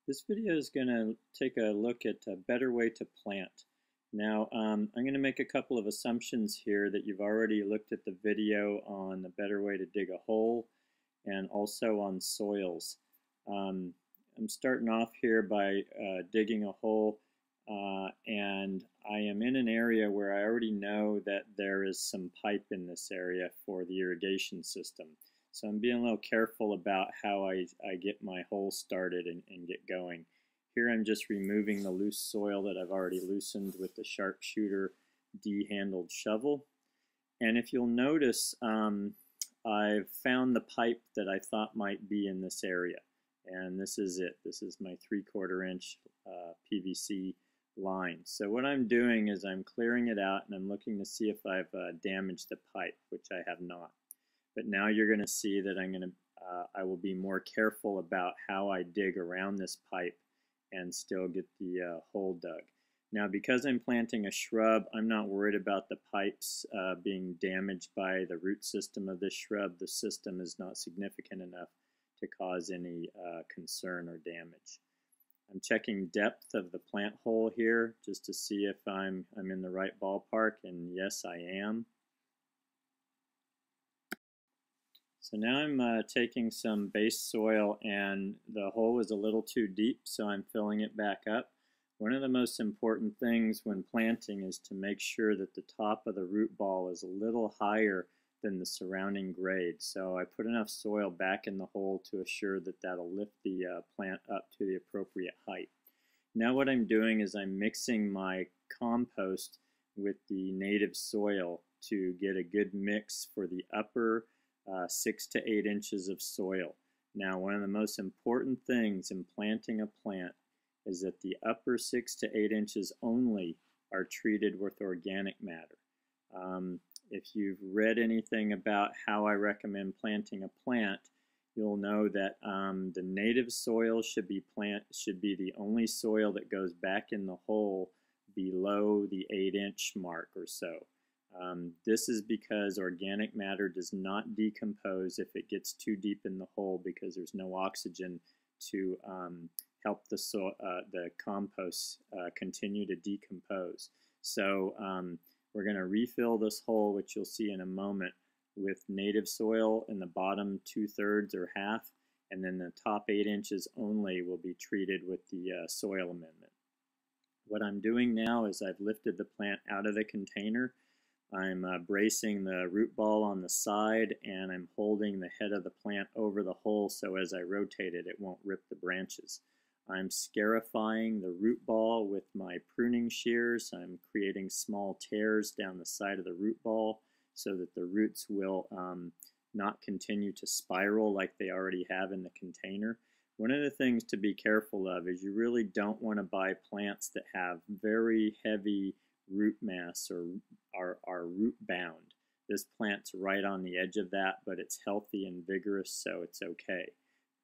This video is going to take a look at a better way to plant. Now, I'm going to make a couple of assumptions here that you've already looked at the video on the better way to dig a hole and also on soils. I'm starting off here by digging a hole and I am in an area where I already know that there is some pipe in this area for the irrigation system. So I'm being a little careful about how I get my hole started and get going. Here I'm just removing the loose soil that I've already loosened with the sharpshooter D-handled shovel. And if you'll notice, I've found the pipe that I thought might be in this area. And this is it. This is my 3/4 inch PVC line. So what I'm doing is I'm clearing it out and I'm looking to see if I've damaged the pipe, which I have not. But now you're going to see that I will be more careful about how I dig around this pipe and still get the hole dug. Now, because I'm planting a shrub, I'm not worried about the pipes being damaged by the root system of this shrub. The system is not significant enough to cause any concern or damage. I'm checking depth of the plant hole here just to see if I'm in the right ballpark, and yes, I am. So now I'm taking some base soil, and the hole is a little too deep, so I'm filling it back up. One of the most important things when planting is to make sure that the top of the root ball is a little higher than the surrounding grade. So I put enough soil back in the hole to assure that that'll lift the plant up to the appropriate height. Now what I'm doing is I'm mixing my compost with the native soil to get a good mix for the upper 6 to 8 inches of soil. Now, one of the most important things in planting a plant is that the upper 6 to 8 inches only are treated with organic matter. If you've read anything about how I recommend planting a plant, you'll know that the native soil should be the only soil that goes back in the hole below the 8-inch mark or so. This is because organic matter does not decompose if it gets too deep in the hole because there's no oxygen to help the compost continue to decompose. So we're going to refill this hole, which you'll see in a moment, with native soil in the bottom 2/3 or half, and then the top 8 inches only will be treated with the soil amendment. What I'm doing now is I've lifted the plant out of the container. I'm bracing the root ball on the side, and I'm holding the head of the plant over the hole so as I rotate it, it won't rip the branches. I'm scarifying the root ball with my pruning shears. I'm creating small tears down the side of the root ball so that the roots will not continue to spiral like they already have in the container. One of the things to be careful of is you really don't want to buy plants that have very heavy root mass or are root bound. This plant's right on the edge of that, but it's healthy and vigorous, so it's okay.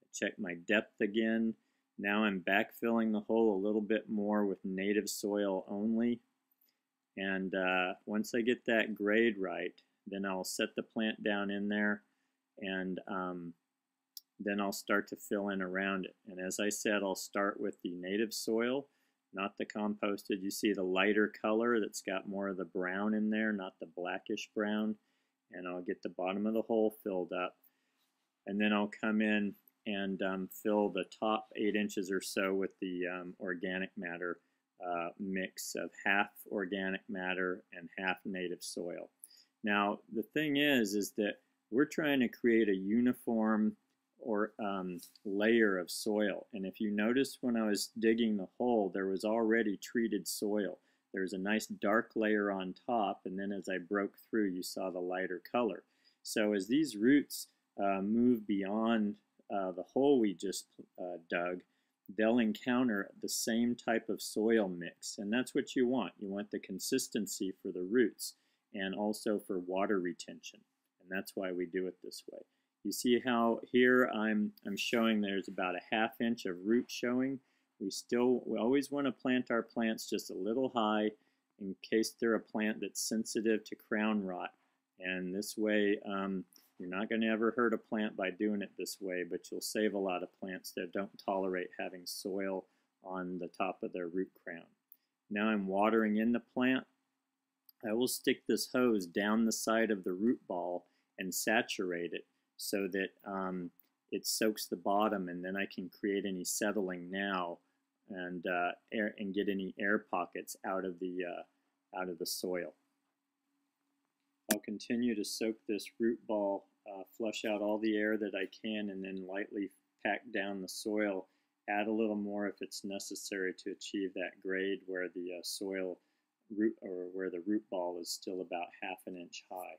I check my depth again. Now I'm backfilling the hole a little bit more with native soil only. And once I get that grade right, then I'll set the plant down in there, and then I'll start to fill in around it. And as I said, I'll start with the native soil, not the composted. You see the lighter color that's got more of the brown in there, not the blackish brown. And I'll get the bottom of the hole filled up. And then I'll come in and fill the top 8 inches or so with the organic matter mix of half organic matter and half native soil. Now, the thing is that we're trying to create a uniform layer of soil. And if you notice when I was digging the hole, there was already treated soil. There's a nice dark layer on top, and then as I broke through, you saw the lighter color. So as these roots move beyond the hole we just dug, they'll encounter the same type of soil mix, and that's what you want. You want the consistency for the roots and also for water retention, and that's why we do it this way. You see how here I'm showing there's about a 1/2 inch of root showing. We always want to plant our plants just a little high in case they're a plant that's sensitive to crown rot, and this way You're not going to ever hurt a plant by doing it this way, but you'll save a lot of plants that don't tolerate having soil on the top of their root crown. Now I'm watering in the plant. I will stick this hose down the side of the root ball and saturate it so that it soaks the bottom, and then I can create any settling now and get any air pockets out of the soil. I'll continue to soak this root ball, flush out all the air that I can, and then lightly pack down the soil. Add a little more if it's necessary to achieve that grade where the where the root ball is still about ½ an inch high.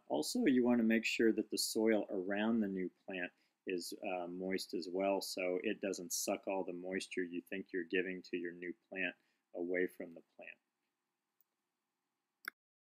Also, you want to make sure that the soil around the new plant is moist as well, so it doesn't suck all the moisture you think you're giving to your new plant away from the plant.